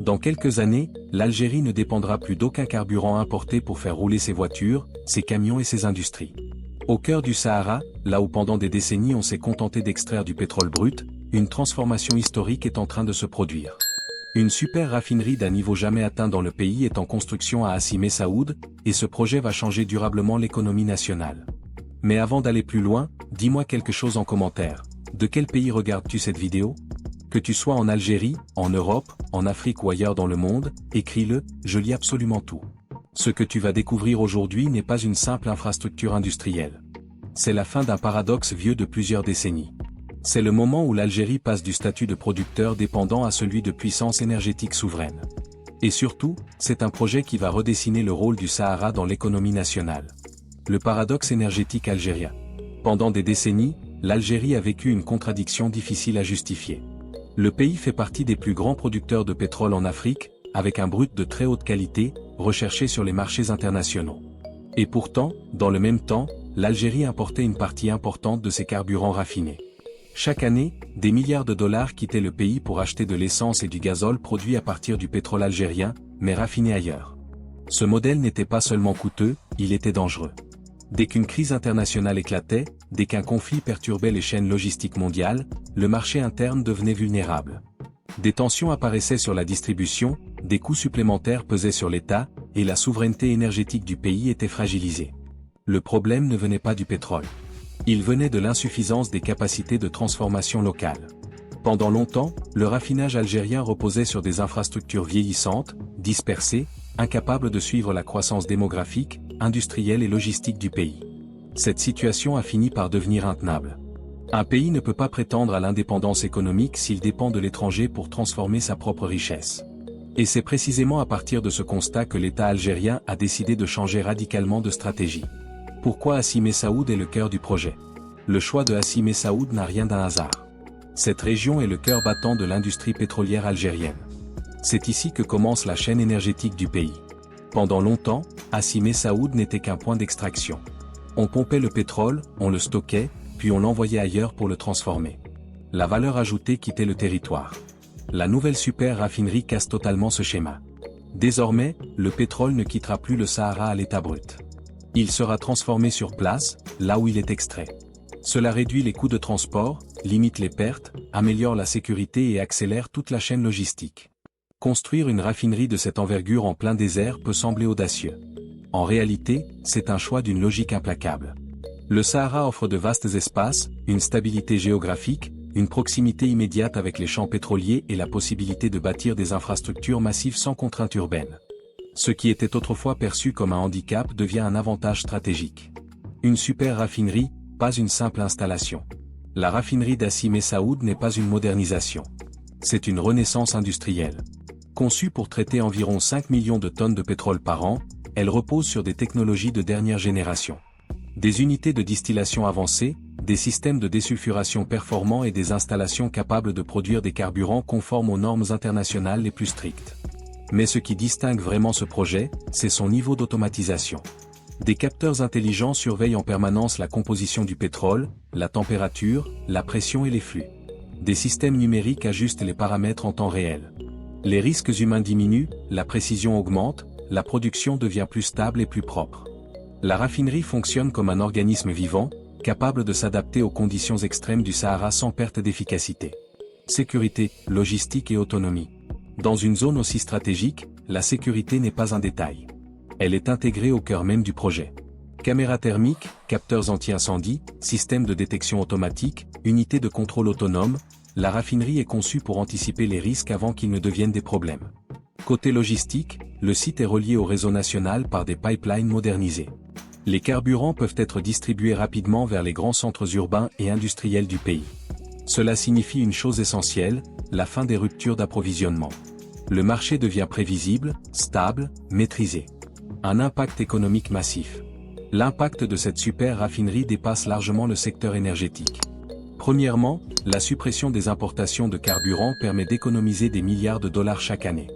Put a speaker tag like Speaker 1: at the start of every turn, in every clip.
Speaker 1: Dans quelques années, l'Algérie ne dépendra plus d'aucun carburant importé pour faire rouler ses voitures, ses camions et ses industries. Au cœur du Sahara, là où pendant des décennies on s'est contenté d'extraire du pétrole brut, une transformation historique est en train de se produire. Une super raffinerie d'un niveau jamais atteint dans le pays est en construction à Hassi Messaoud, et ce projet va changer durablement l'économie nationale. Mais avant d'aller plus loin, dis-moi quelque chose en commentaire. De quel pays regardes-tu cette vidéo? Que tu sois en Algérie, en Europe, en Afrique ou ailleurs dans le monde, écris-le, je lis absolument tout. Ce que tu vas découvrir aujourd'hui n'est pas une simple infrastructure industrielle. C'est la fin d'un paradoxe vieux de plusieurs décennies. C'est le moment où l'Algérie passe du statut de producteur dépendant à celui de puissance énergétique souveraine. Et surtout, c'est un projet qui va redessiner le rôle du Sahara dans l'économie nationale. Le paradoxe énergétique algérien. Pendant des décennies, l'Algérie a vécu une contradiction difficile à justifier. Le pays fait partie des plus grands producteurs de pétrole en Afrique, avec un brut de très haute qualité, recherché sur les marchés internationaux. Et pourtant, dans le même temps, l'Algérie importait une partie importante de ses carburants raffinés. Chaque année, des milliards de dollars quittaient le pays pour acheter de l'essence et du gazole produits à partir du pétrole algérien, mais raffiné ailleurs. Ce modèle n'était pas seulement coûteux, il était dangereux. Dès qu'une crise internationale éclatait, dès qu'un conflit perturbait les chaînes logistiques mondiales, le marché interne devenait vulnérable. Des tensions apparaissaient sur la distribution, des coûts supplémentaires pesaient sur l'État, et la souveraineté énergétique du pays était fragilisée. Le problème ne venait pas du pétrole. Il venait de l'insuffisance des capacités de transformation locales. Pendant longtemps, le raffinage algérien reposait sur des infrastructures vieillissantes, dispersées, incapables de suivre la croissance démographique, industrielle et logistique du pays. Cette situation a fini par devenir intenable. Un pays ne peut pas prétendre à l'indépendance économique s'il dépend de l'étranger pour transformer sa propre richesse. Et c'est précisément à partir de ce constat que l'État algérien a décidé de changer radicalement de stratégie. Pourquoi Hassi Messaoud est le cœur du projet? Le choix de Hassi Messaoud n'a rien d'un hasard. Cette région est le cœur battant de l'industrie pétrolière algérienne. C'est ici que commence la chaîne énergétique du pays. Pendant longtemps, Hassi Messaoud n'était qu'un point d'extraction. On pompait le pétrole, on le stockait, puis on l'envoyait ailleurs pour le transformer. La valeur ajoutée quittait le territoire. La nouvelle super raffinerie casse totalement ce schéma. Désormais, le pétrole ne quittera plus le Sahara à l'état brut. Il sera transformé sur place, là où il est extrait. Cela réduit les coûts de transport, limite les pertes, améliore la sécurité et accélère toute la chaîne logistique. Construire une raffinerie de cette envergure en plein désert peut sembler audacieux. En réalité, c'est un choix d'une logique implacable. Le Sahara offre de vastes espaces, une stabilité géographique, une proximité immédiate avec les champs pétroliers et la possibilité de bâtir des infrastructures massives sans contrainte urbaine. Ce qui était autrefois perçu comme un handicap devient un avantage stratégique. Une super raffinerie, pas une simple installation. La raffinerie d'Hassi Messaoud n'est pas une modernisation. C'est une renaissance industrielle. Conçue pour traiter environ 5 millions de tonnes de pétrole par an, elle repose sur des technologies de dernière génération. Des unités de distillation avancées, des systèmes de désulfuration performants et des installations capables de produire des carburants conformes aux normes internationales les plus strictes. Mais ce qui distingue vraiment ce projet, c'est son niveau d'automatisation. Des capteurs intelligents surveillent en permanence la composition du pétrole, la température, la pression et les flux. Des systèmes numériques ajustent les paramètres en temps réel. Les risques humains diminuent, la précision augmente, la production devient plus stable et plus propre. La raffinerie fonctionne comme un organisme vivant, capable de s'adapter aux conditions extrêmes du Sahara sans perte d'efficacité. Sécurité, logistique et autonomie. Dans une zone aussi stratégique, la sécurité n'est pas un détail. Elle est intégrée au cœur même du projet. Caméras thermiques, capteurs anti-incendie, systèmes de détection automatique, unités de contrôle autonome, la raffinerie est conçue pour anticiper les risques avant qu'ils ne deviennent des problèmes. Côté logistique, le site est relié au réseau national par des pipelines modernisés. Les carburants peuvent être distribués rapidement vers les grands centres urbains et industriels du pays. Cela signifie une chose essentielle, la fin des ruptures d'approvisionnement. Le marché devient prévisible, stable, maîtrisé. Un impact économique massif. L'impact de cette super raffinerie dépasse largement le secteur énergétique. Premièrement, la suppression des importations de carburant permet d'économiser des milliards de dollars chaque année.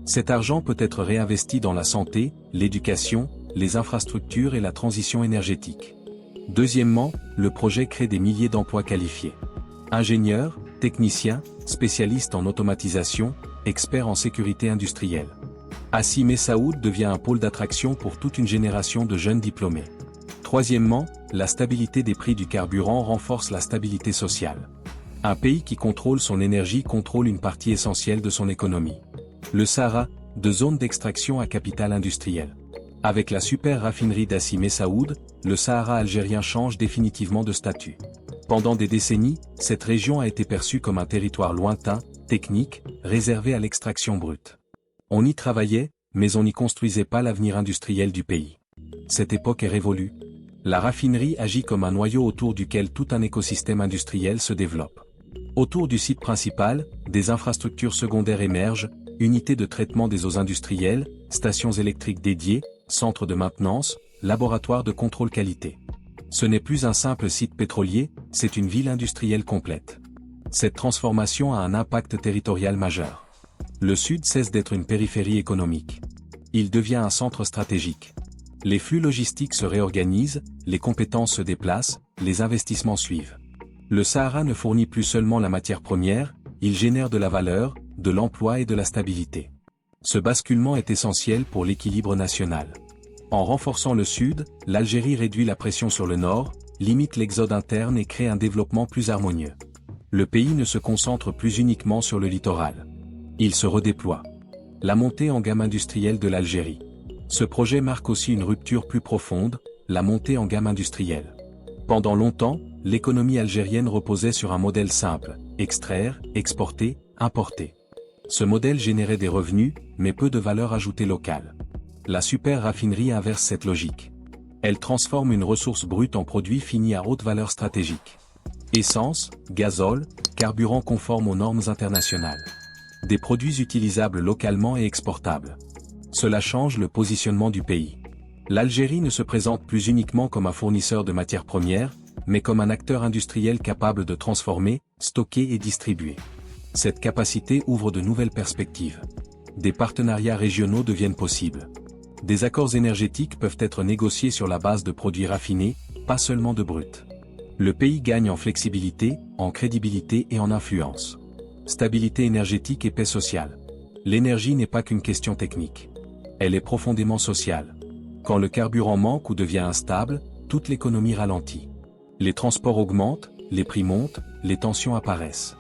Speaker 1: Cet argent peut être réinvesti dans la santé, l'éducation, les infrastructures et la transition énergétique. Deuxièmement, le projet crée des milliers d'emplois qualifiés. Ingénieurs, techniciens, spécialistes en automatisation, expert en sécurité industrielle. Hassi Messaoud devient un pôle d'attraction pour toute une génération de jeunes diplômés. Troisièmement, la stabilité des prix du carburant renforce la stabilité sociale. Un pays qui contrôle son énergie contrôle une partie essentielle de son économie. Le Sahara, de zone d'extraction à capitale industrielle. Avec la super raffinerie d'Hassi Messaoud, le Sahara algérien change définitivement de statut. Pendant des décennies, cette région a été perçue comme un territoire lointain, technique, réservé à l'extraction brute. On y travaillait, mais on n'y construisait pas l'avenir industriel du pays. Cette époque est révolue. La raffinerie agit comme un noyau autour duquel tout un écosystème industriel se développe. Autour du site principal, des infrastructures secondaires émergent, unités de traitement des eaux industrielles, stations électriques dédiées, centres de maintenance, laboratoires de contrôle qualité. Ce n'est plus un simple site pétrolier, c'est une ville industrielle complète. Cette transformation a un impact territorial majeur. Le sud cesse d'être une périphérie économique. Il devient un centre stratégique. Les flux logistiques se réorganisent, les compétences se déplacent, les investissements suivent. Le Sahara ne fournit plus seulement la matière première, il génère de la valeur, de l'emploi et de la stabilité. Ce basculement est essentiel pour l'équilibre national. En renforçant le sud, l'Algérie réduit la pression sur le nord, limite l'exode interne et crée un développement plus harmonieux. Le pays ne se concentre plus uniquement sur le littoral. Il se redéploie. La montée en gamme industrielle de l'Algérie. Ce projet marque aussi une rupture plus profonde, la montée en gamme industrielle. Pendant longtemps, l'économie algérienne reposait sur un modèle simple, extraire, exporter, importer. Ce modèle générait des revenus, mais peu de valeur ajoutée locale. La super raffinerie inverse cette logique. Elle transforme une ressource brute en produit fini à haute valeur stratégique. Essence, gazole, carburant conforme aux normes internationales. Des produits utilisables localement et exportables. Cela change le positionnement du pays. L'Algérie ne se présente plus uniquement comme un fournisseur de matières premières, mais comme un acteur industriel capable de transformer, stocker et distribuer. Cette capacité ouvre de nouvelles perspectives. Des partenariats régionaux deviennent possibles. Des accords énergétiques peuvent être négociés sur la base de produits raffinés, pas seulement de brut. Le pays gagne en flexibilité, en crédibilité et en influence. Stabilité énergétique et paix sociale. L'énergie n'est pas qu'une question technique. Elle est profondément sociale. Quand le carburant manque ou devient instable, toute l'économie ralentit. Les transports augmentent, les prix montent, les tensions apparaissent.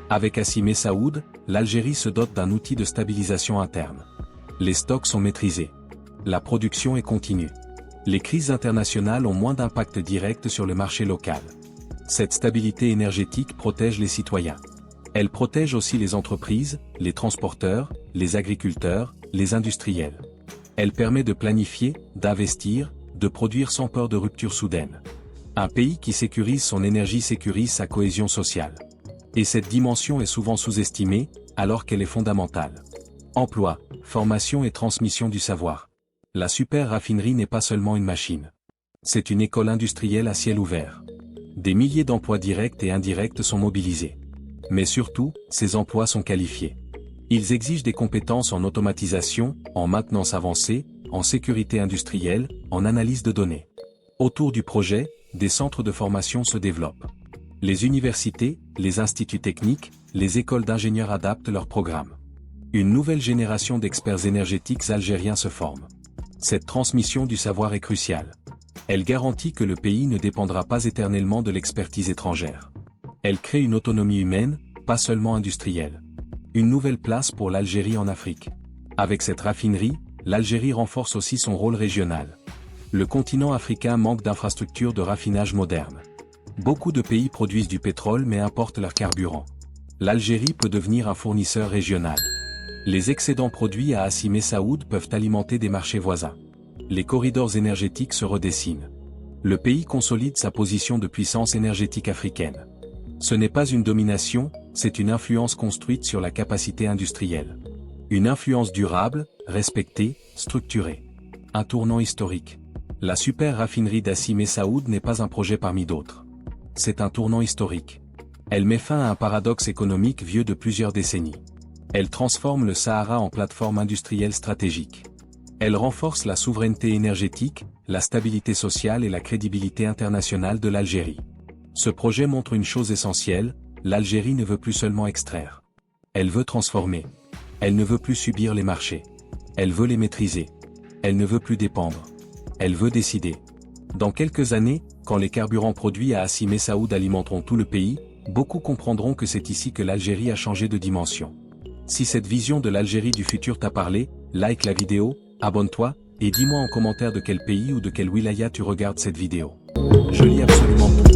Speaker 1: Avec Hassi Messaoud, l'Algérie se dote d'un outil de stabilisation interne. Les stocks sont maîtrisés. La production est continue. Les crises internationales ont moins d'impact direct sur le marché local. Cette stabilité énergétique protège les citoyens. Elle protège aussi les entreprises, les transporteurs, les agriculteurs, les industriels. Elle permet de planifier, d'investir, de produire sans peur de rupture soudaine. Un pays qui sécurise son énergie sécurise sa cohésion sociale. Et cette dimension est souvent sous-estimée, alors qu'elle est fondamentale. Emploi, formation et transmission du savoir. La super raffinerie n'est pas seulement une machine. C'est une école industrielle à ciel ouvert. Des milliers d'emplois directs et indirects sont mobilisés. Mais surtout, ces emplois sont qualifiés. Ils exigent des compétences en automatisation, en maintenance avancée, en sécurité industrielle, en analyse de données. Autour du projet, des centres de formation se développent. Les universités, les instituts techniques, les écoles d'ingénieurs adaptent leurs programmes. Une nouvelle génération d'experts énergétiques algériens se forme. Cette transmission du savoir est cruciale. Elle garantit que le pays ne dépendra pas éternellement de l'expertise étrangère. Elle crée une autonomie humaine, pas seulement industrielle. Une nouvelle place pour l'Algérie en Afrique. Avec cette raffinerie, l'Algérie renforce aussi son rôle régional. Le continent africain manque d'infrastructures de raffinage modernes. Beaucoup de pays produisent du pétrole mais importent leur carburant. L'Algérie peut devenir un fournisseur régional. Les excédents produits à Hassi Messaoud peuvent alimenter des marchés voisins. Les corridors énergétiques se redessinent. Le pays consolide sa position de puissance énergétique africaine. Ce n'est pas une domination, c'est une influence construite sur la capacité industrielle. Une influence durable, respectée, structurée. Un tournant historique. La super raffinerie d'Hassi Messaoud n'est pas un projet parmi d'autres. C'est un tournant historique. Elle met fin à un paradoxe économique vieux de plusieurs décennies. Elle transforme le Sahara en plateforme industrielle stratégique. Elle renforce la souveraineté énergétique, la stabilité sociale et la crédibilité internationale de l'Algérie. Ce projet montre une chose essentielle, l'Algérie ne veut plus seulement extraire. Elle veut transformer. Elle ne veut plus subir les marchés. Elle veut les maîtriser. Elle ne veut plus dépendre. Elle veut décider. Dans quelques années, quand les carburants produits à Hassi Messaoud alimenteront tout le pays, beaucoup comprendront que c'est ici que l'Algérie a changé de dimension. Si cette vision de l'Algérie du futur t'a parlé, like la vidéo, abonne-toi, et dis-moi en commentaire de quel pays ou de quelle wilaya tu regardes cette vidéo. Je lis absolument tout.